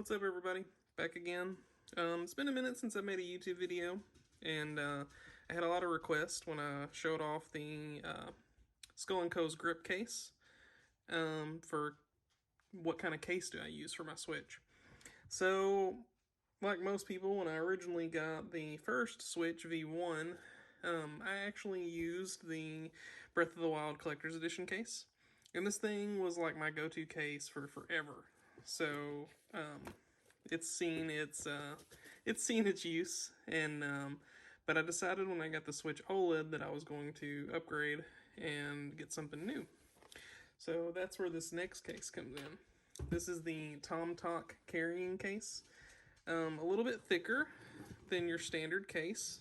What's up, everybody? Back again. It's been a minute since I made a YouTube video, and I had a lot of requests when I showed off the Skull & Co.'s grip case for what kind of case do I use for my Switch. So, like most people, when I originally got the first Switch V1, I actually used the Breath of the Wild Collector's Edition case. And this thing was like my go-to case for forever. So, it's seen its use, and but I decided when I got the Switch OLED that I was going to upgrade and get something new. So that's where this next case comes in. This is the TomToc Carrying case. A little bit thicker than your standard case,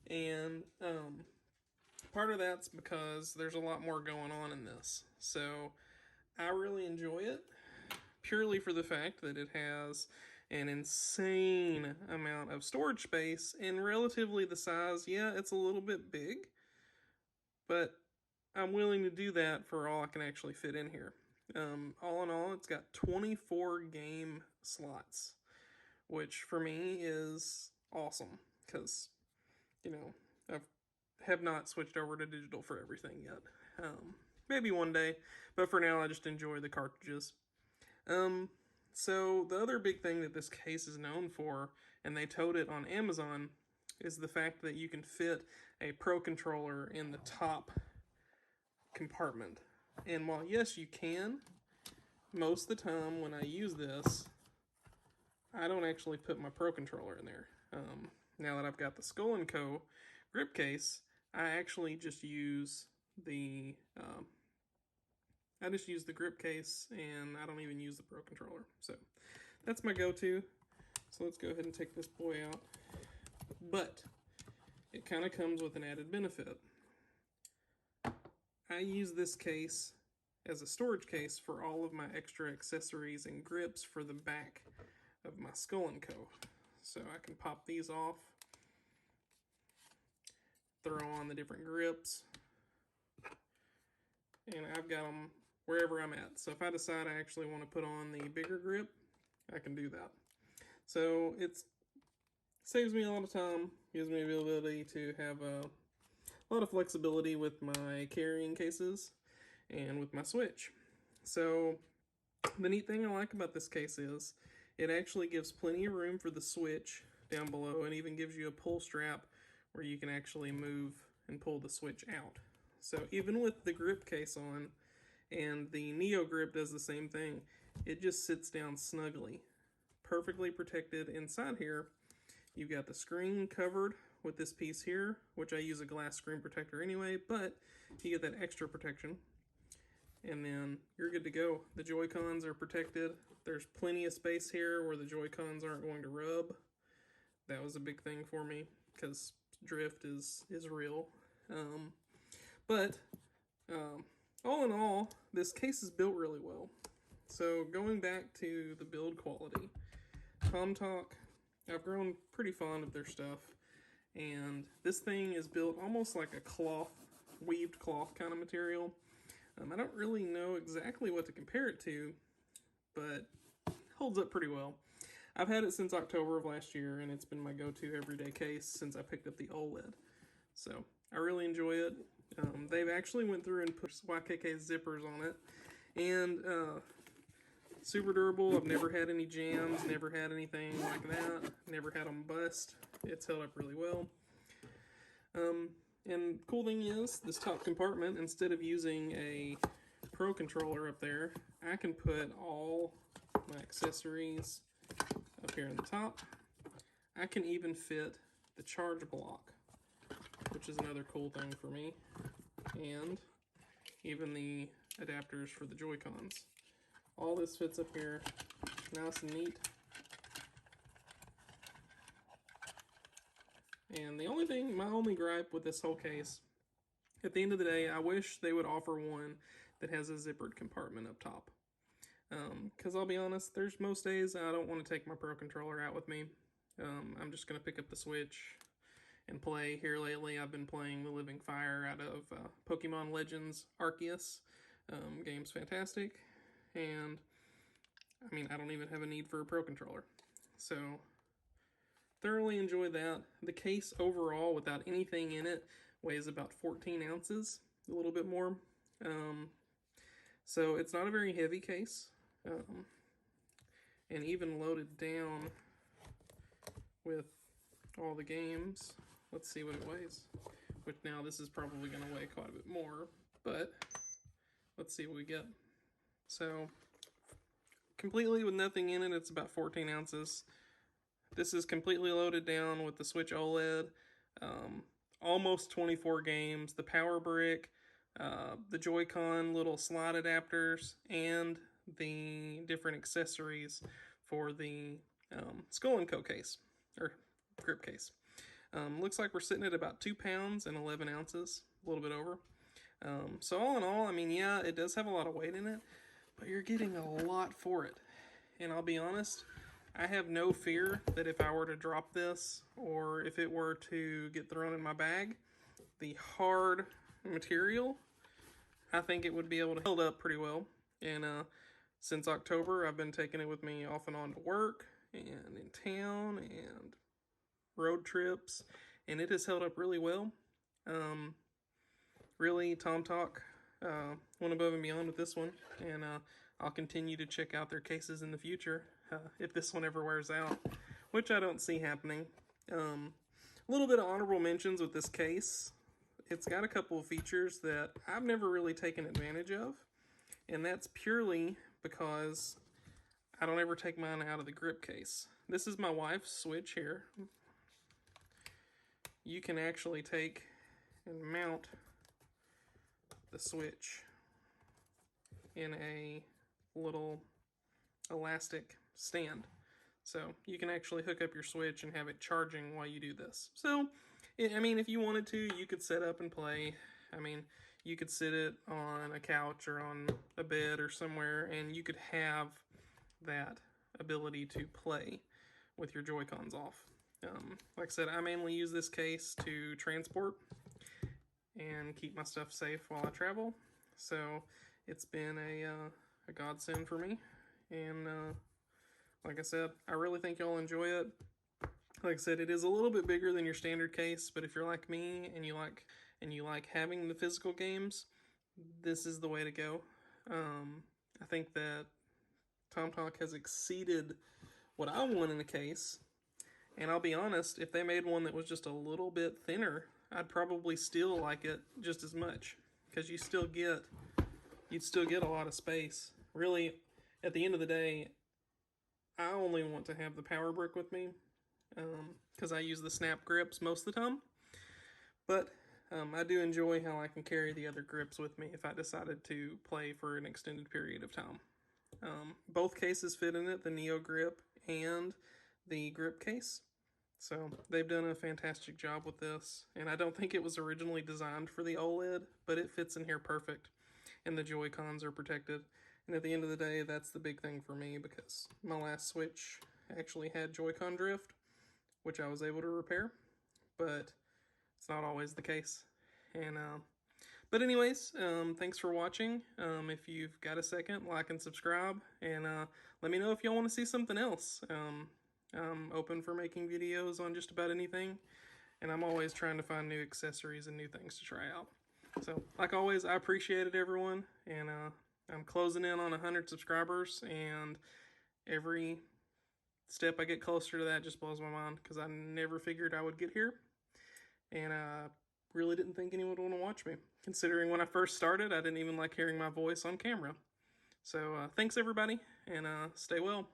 and part of that's because there's a lot more going on in this. So I really enjoy it, purely for the fact that it has an insane amount of storage space and relatively the size. Yeah, it's a little bit big, but I'm willing to do that for all I can actually fit in here. All in all, it's got 24 game slots, which for me is awesome because, I have not switched over to digital for everything yet. Maybe one day, but for now I just enjoy the cartridges. So the other big thing that this case is known for, and they tote it on Amazon, is the fact that you can fit a Pro controller in the top compartment. And while yes, you can, most of the time when I use this, I don't actually put my Pro controller in there. Now that I've got the Skull & Co. grip case, I actually just use the grip case, and I don't even use the Pro controller. So that's my go-to. So let's go ahead and take this boy out. But it kind of comes with an added benefit. I use this case as a storage case for all of my extra accessories and grips for the back of my Skull & Co. So I can pop these off, throw on the different grips, and I've got them wherever I'm at. So if I decide I actually want to put on the bigger grip, I can do that. So it saves me a lot of time, gives me the ability to have a lot of flexibility with my carrying cases and with my Switch. So the neat thing I like about this case is it actually gives plenty of room for the Switch down below, and even gives you a pull strap where you can actually move and pull the Switch out. So even with the grip case on, and the Neo grip does the same thing, it just sits down snugly, perfectly protected. Inside here, you've got the screen covered with this piece here, which I use a glass screen protector anyway, but you get that extra protection. And then you're good to go. The Joy-Cons are protected. There's plenty of space here where the Joy-Cons aren't going to rub. That was a big thing for me because drift is real. But all in all, this case is built really well. So going back to the build quality, TomToc, I've grown pretty fond of their stuff. And this thing is built almost like a cloth, weaved cloth kind of material. I don't really know exactly what to compare it to, but it holds up pretty well. I've had it since October of last year, and it's been my go-to everyday case since I picked up the OLED. So I really enjoy it. They've actually went through and put YKK zippers on it, and super durable. I've never had any jams, never had anything like that, never had them bust. It's held up really well. And cool thing is, this top compartment, instead of using a Pro controller up there, I can put all my accessories up here in the top. I can even fit the charge block, which is another cool thing for me, and even the adapters for the Joy-Cons. All this fits up here, nice and neat. And the only thing, my only gripe with this whole case, at the end of the day, I wish they would offer one that has a zippered compartment up top. Because I'll be honest, there's most days I don't want to take my Pro controller out with me. I'm just going to pick up the Switch and play. Here lately, I've been playing the Living Fire out of Pokemon Legends Arceus. Game's fantastic. And I mean, I don't even have a need for a Pro Controller. So, thoroughly enjoy that. The case overall, without anything in it, weighs about 14 ounces, a little bit more. So it's not a very heavy case. And even loaded down with all the games, let's see what it weighs. Which now this is probably going to weigh quite a bit more, but let's see what we get. So, completely with nothing in it, it's about 14 ounces. This is completely loaded down with the Switch OLED, almost 24 games, the power brick, the Joy-Con little slide adapters, and the different accessories for the Skull & Co case, or grip case. Looks like we're sitting at about 2 pounds and 11 ounces, a little bit over. So all in all, I mean, yeah, it does have a lot of weight in it, but you're getting a lot for it. And I'll be honest, I have no fear that if I were to drop this, or if it were to get thrown in my bag, the hard material, I think it would be able to hold up pretty well. And since October, I've been taking it with me off and on to work, and in town, and road trips, and it has held up really well. Really, TomToc went above and beyond with this one, and I'll continue to check out their cases in the future if this one ever wears out, which I don't see happening. A little bit of honorable mentions with this case. It's got a couple of features that I've never really taken advantage of, and that's purely because I don't ever take mine out of the grip case. This is my wife's Switch here. You can actually take and mount the Switch in a little elastic stand. So you can actually hook up your Switch and have it charging while you do this. So, I mean, if you wanted to, you could set up and play. I mean, you could sit it on a couch or on a bed or somewhere, and you could have that ability to play with your Joy-Cons off. Like I said, I mainly use this case to transport and keep my stuff safe while I travel. So it's been a godsend for me. And like I said, I really think y'all enjoy it. Like I said, it is a little bit bigger than your standard case, but if you're like me and you like having the physical games, this is the way to go. I think that TomToc has exceeded what I want in a case. And I'll be honest, if they made one that was just a little bit thinner, I'd probably still like it just as much, because you'd still get a lot of space. Really, at the end of the day, I only want to have the power brick with me, because I use the snap grips most of the time. But I do enjoy how I can carry the other grips with me if I decided to play for an extended period of time. Both cases fit in it, the Neo grip and the grip case. So they've done a fantastic job with this, and I don't think it was originally designed for the OLED, but it fits in here perfect, and the Joy-Cons are protected. And at the end of the day, that's the big thing for me, because my last Switch actually had Joy-Con drift, which I was able to repair, but it's not always the case. And but anyways, thanks for watching. If you've got a second, like and subscribe, and let me know if y'all want to see something else. I'm open for making videos on just about anything, and I'm always trying to find new accessories and new things to try out. So, like always, I appreciate it, everyone, and I'm closing in on 100 subscribers, and every step I get closer to that just blows my mind, because I never figured I would get here, and I really didn't think anyone would want to watch me, considering when I first started, I didn't even like hearing my voice on camera. So, thanks, everybody, and stay well.